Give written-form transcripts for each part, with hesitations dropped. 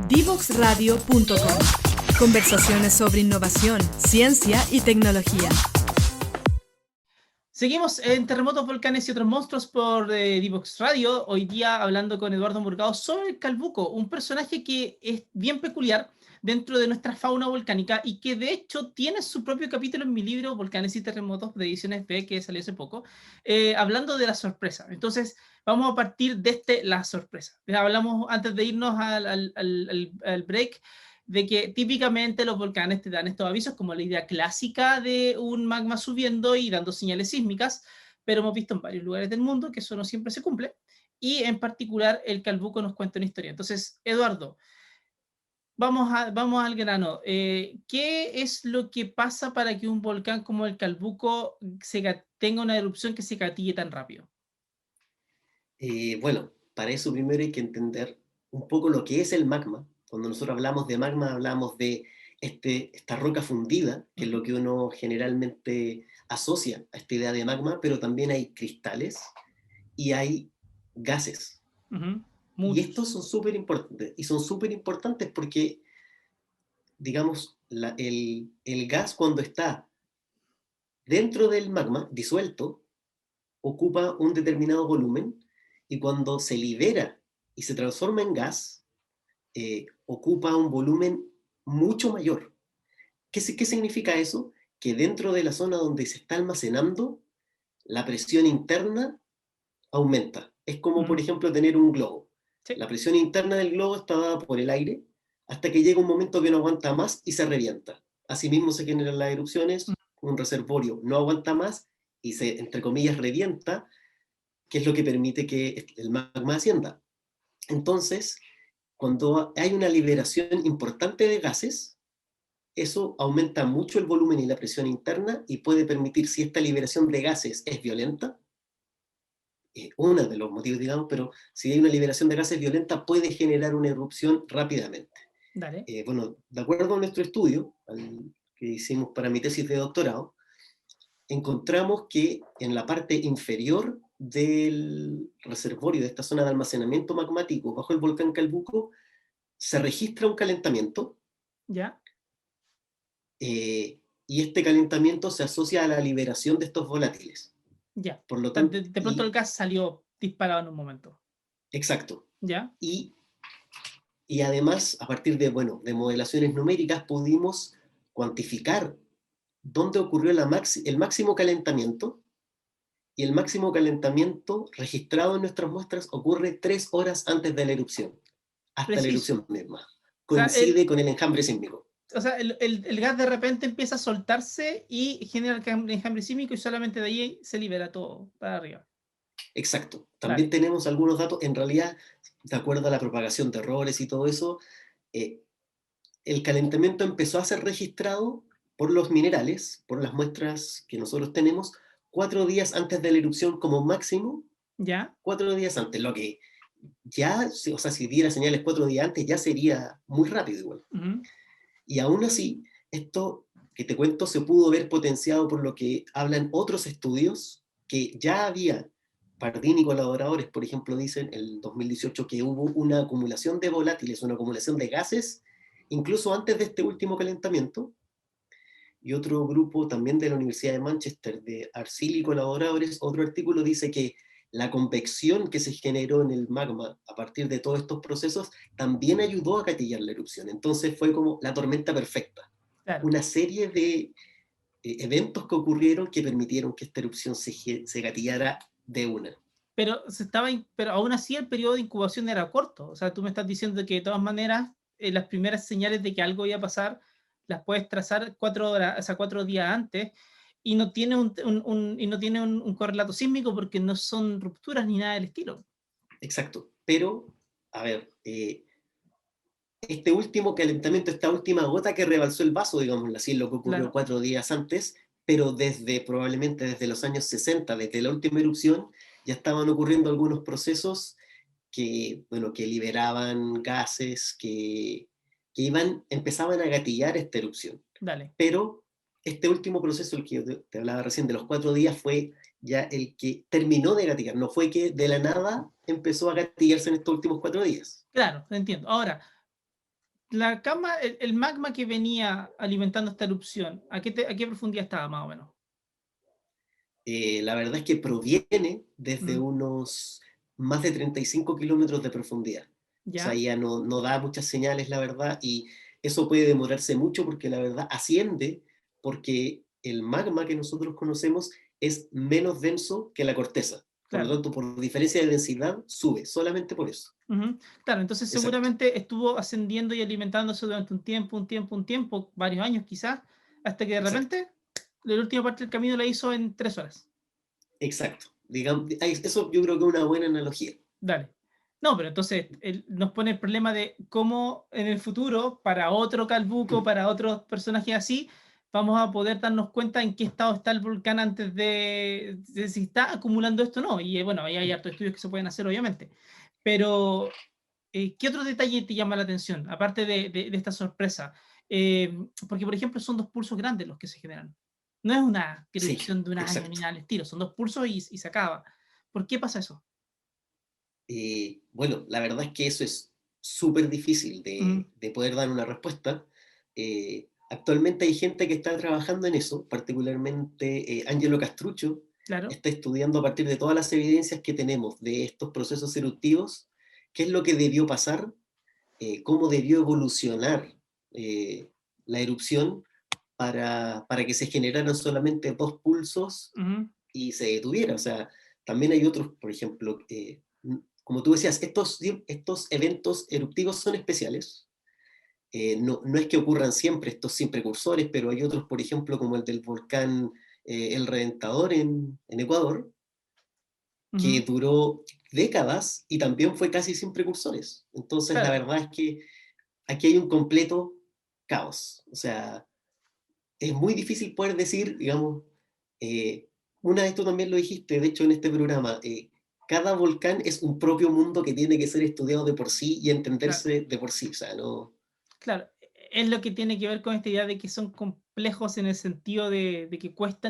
Divoxradio.com. Conversaciones sobre innovación, ciencia y tecnología. Seguimos en Terremotos, Volcanes y otros monstruos por Divox Radio. Hoy día hablando con Eduardo Murgado sobre el calbuco, un personaje que es bien peculiar dentro de nuestra fauna volcánica y que de hecho tiene su propio capítulo en mi libro Volcanes y Terremotos de ediciones B que salió hace poco, hablando de la sorpresa. Entonces vamos a partir de la sorpresa. Hablamos antes de irnos al break de que típicamente los volcanes te dan estos avisos como la idea clásica de un magma subiendo y dando señales sísmicas, pero hemos visto en varios lugares del mundo que eso no siempre se cumple, y en particular el Calbuco nos cuenta una historia. Entonces, Eduardo, vamos al grano. ¿Qué es lo que pasa para que un volcán como el Calbuco tenga una erupción que se gatille tan rápido? Bueno, para eso primero hay que entender un poco lo que es el magma. Cuando nosotros hablamos de magma, hablamos de esta roca fundida, que es lo que uno generalmente asocia a esta idea de magma, pero también hay cristales y hay gases. Y estos son súper importantes. Y son súper importantes porque, digamos, el gas cuando está dentro del magma, disuelto, ocupa un determinado volumen y cuando se libera y se transforma en gas, ocupa un volumen mucho mayor. ¿Qué significa eso? Que dentro de la zona donde se está almacenando, la presión interna aumenta. Es como, por ejemplo, tener un globo. Sí. La presión interna del globo está dada por el aire hasta que llega un momento que no aguanta más y se revienta. Asimismo se generan las erupciones, un reservorio no aguanta más y se, entre comillas, revienta, que es lo que permite que el magma ascienda. Entonces, cuando hay una liberación importante de gases, eso aumenta mucho el volumen y la presión interna y puede permitir, si esta liberación de gases es violenta, uno de los motivos, digamos, pero si hay una liberación de gases violenta puede generar una erupción rápidamente. Dale. Bueno, de acuerdo a nuestro estudio que hicimos para mi tesis de doctorado, encontramos que en la parte inferior del reservorio de esta zona de almacenamiento magmático bajo el volcán Calbuco se registra un calentamiento. ¿Ya? Y este calentamiento se asocia a la liberación de estos volátiles. Ya. Por lo tanto, De pronto el gas salió disparado en un momento. Exacto. ¿Ya? Y además, a partir de, bueno, de modelaciones numéricas, pudimos cuantificar dónde ocurrió el máximo calentamiento, y el máximo calentamiento registrado en nuestras muestras ocurre 3 horas antes de la erupción, hasta la erupción misma. Coincide con el enjambre sísmico. O sea, el gas de repente empieza a soltarse y genera el enjambre sísmico y solamente de ahí se libera todo para arriba. Exacto. También tenemos algunos datos, en realidad, de acuerdo a la propagación de errores y todo eso, el calentamiento empezó a ser registrado por los minerales, por las muestras que nosotros tenemos, 4 días antes de la erupción como máximo. ¿Ya? 4 días antes, lo que ya, o sea, si diera señales 4 días antes, ya sería muy rápido igual. Y aún así, esto que te cuento se pudo ver potenciado por lo que hablan otros estudios, que ya había Pardini y colaboradores, por ejemplo, dicen en el 2018 que hubo una acumulación de volátiles, una acumulación de gases, incluso antes de este último calentamiento. Y otro grupo también de la Universidad de Manchester, de Arcili y colaboradores, otro artículo dice que la convección que se generó en el magma a partir de todos estos procesos también ayudó a gatillar la erupción. Entonces fue como la tormenta perfecta. Claro. Una serie de eventos que ocurrieron que permitieron que esta erupción se gatillara de una. Pero aún así el periodo de incubación era corto. O sea, tú me estás diciendo que de todas maneras las primeras señales de que algo iba a pasar las puedes trazar 4 horas, o sea, 4 días antes, y no tiene un correlato sísmico porque no son rupturas ni nada del estilo. Exacto. Pero, a ver, este último calentamiento, esta última gota que rebalsó el vaso, digámoslo así, lo que ocurrió 4 días antes, pero probablemente desde los años 60, desde la última erupción, ya estaban ocurriendo algunos procesos que, bueno, que liberaban gases, que empezaban a gatillar esta erupción. Dale. Pero este último proceso, el que yo te hablaba recién de los 4 días, fue ya el que terminó de gatillar, no fue que de la nada empezó a gatillarse en estos últimos 4 días. Claro, entiendo. Ahora, el magma que venía alimentando esta erupción, a qué profundidad estaba más o menos? La verdad es que proviene desde Mm, unos más de 35 kilómetros de profundidad. O sea, ¿ya? ya no da muchas señales, la verdad, y eso puede demorarse mucho porque la verdad asciende, porque el magma que nosotros conocemos es menos denso que la corteza. Por lo Claro. tanto, por diferencia de densidad, sube, solamente por eso. Ujú. Claro, entonces Exacto, seguramente estuvo ascendiendo y alimentándose durante un tiempo, varios años quizás, hasta que de exacto, repente la última parte del camino la hizo en 3 horas. exacto. Digamos, eso yo creo que es una buena analogía. Dale. No, pero entonces nos pone el problema de cómo en el futuro, para otro Calbuco, para otros personajes así, vamos a poder darnos cuenta en qué estado está el volcán antes de si está acumulando esto o no. Y bueno, ahí hay hartos estudios que se pueden hacer, obviamente. Pero, ¿qué otro detalle te llama la atención? Aparte de esta sorpresa. Porque, por ejemplo, son dos pulsos grandes los que se generan. No es una Sí, erupción de un año ni exacto. nada del estilo, son dos pulsos y se acaba. ¿Por qué pasa eso? Bueno, la verdad es que eso es súper difícil Ujú. de poder dar una respuesta. Actualmente hay gente que está trabajando en eso, particularmente Angelo Castruccio Claro. está estudiando a partir de todas las evidencias que tenemos de estos procesos eruptivos, qué es lo que debió pasar, cómo debió evolucionar eh, la erupción para que se generaran solamente dos pulsos Ujú. y se detuviera. O sea, también hay otros, por ejemplo, como tú decías, estos eventos eruptivos son especiales. No es que ocurran siempre estos sin precursores, pero hay otros, por ejemplo, como el del volcán El Reventador en Ecuador, que Ujú. duró décadas y también fue casi sin precursores. Entonces, la Claro, verdad es que aquí hay un completo caos. O sea, es muy difícil poder decir, digamos, eh, una vez tú también lo dijiste, de hecho en este programa, cada volcán es un propio mundo que tiene que ser estudiado de por sí y claro, entenderse de por sí, o sea, no... claro. Es lo que tiene que ver con esta idea de que son complejos en el sentido de que cuesta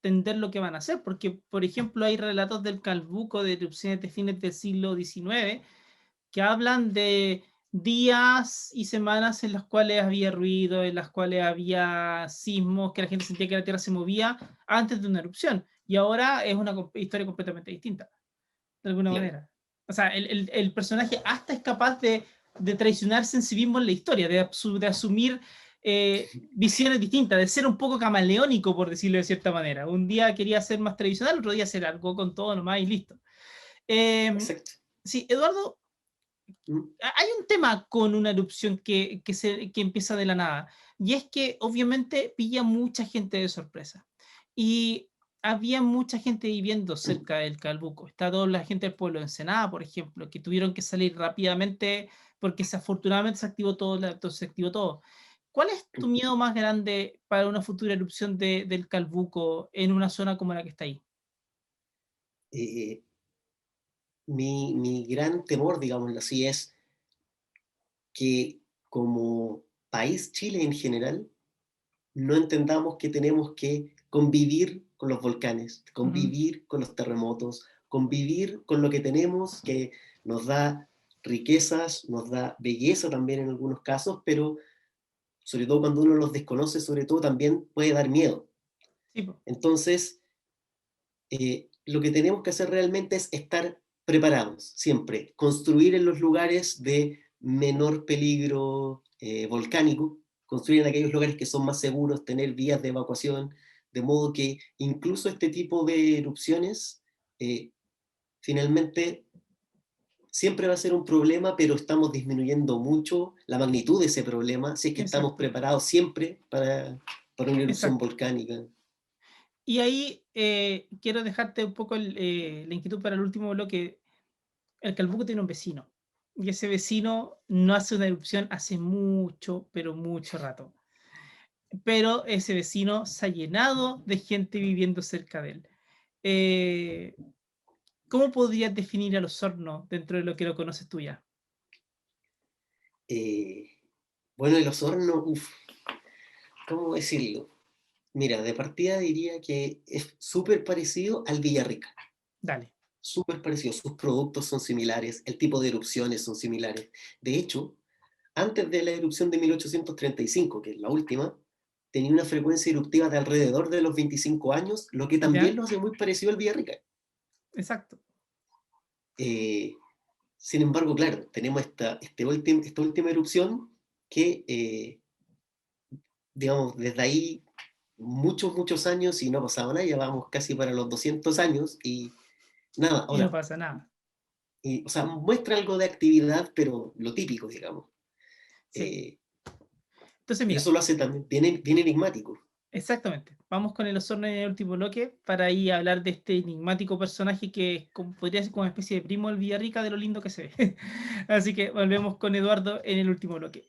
entender lo que van a hacer, porque, por ejemplo, hay relatos del Calbuco de erupciones de fines del siglo XIX que hablan de días y semanas en las cuales había ruido, en las cuales había sismos, que la gente sentía que la Tierra se movía antes de una erupción, y ahora es una historia completamente distinta, de alguna Claro, manera. O sea, el personaje hasta es capaz de traicionarse en sí mismo en la historia, de asumir visiones distintas, de ser un poco camaleónico, por decirlo de cierta manera. Un día quería ser más tradicional, otro día hacer algo con todo nomás y listo. Eh, exacto. sí, Eduardo, ¿Mm? hay un tema con una erupción que empieza de la nada, y es que obviamente pilla mucha gente de sorpresa. Y había mucha gente viviendo cerca del Calbuco. Está toda la gente del pueblo de Ensenada, por ejemplo, que tuvieron que salir rápidamente porque afortunadamente se activó todo, se activó todo. ¿Cuál es tu miedo más grande para una futura erupción del Calbuco en una zona como la que está ahí? Eh, mi gran temor, digámoslo así, es que como país, Chile en general, no entendamos que tenemos que convivir con los volcanes, Ujú. convivir con los terremotos, convivir con lo que tenemos, que nos da riquezas, nos da belleza también en algunos casos, pero sobre todo cuando uno los desconoce, sobre todo también puede dar miedo. Sí, po. Entonces, lo que tenemos que hacer realmente es estar preparados siempre, construir en los lugares de menor peligro volcánico, construir en aquellos lugares que son más seguros, tener vías de evacuación, de modo que incluso este tipo de erupciones eh, finalmente siempre va a ser un problema, pero estamos disminuyendo mucho la magnitud de ese problema si es que estamos Exacto, preparados siempre para una erupción exacto. volcánica. Y ahí quiero dejarte un poco la inquietud para el último bloque. El Calbuco tiene un vecino. Y ese vecino no hace una erupción hace mucho, pero mucho rato. Pero ese vecino se ha llenado de gente viviendo cerca de él. Eh, ¿Cómo podrías definir a los hornos dentro de lo que lo conoces tú ya? Eh, bueno, y los hornos, uf, ¿cómo decirlo? Mira, de partida diría que es súper parecido al Villarrica, Dale. súper parecido. Sus productos son similares, el tipo de erupciones son similares. De hecho, antes de la erupción de 1835, que es la última, tenía una frecuencia eruptiva de alrededor de los 25 años, lo que también ¿Ya? lo hace muy parecido al Villarrica. Exacto. Sin embargo, claro, tenemos esta última erupción que, digamos, desde ahí muchos años y no ha pasado nada, ya vamos casi para los 200 años y nada, o Y no sea, pasa nada. o sea, muestra algo de actividad, pero lo típico, digamos. Sí. Eh, Entonces, y mira, eso lo hace también bien enigmático. exactamente. Vamos con el Osorno en el último bloque para ahí hablar de este enigmático personaje que podría ser como una especie de primo del Villarrica de lo lindo que se ve. Así que volvemos con Eduardo en el último bloque.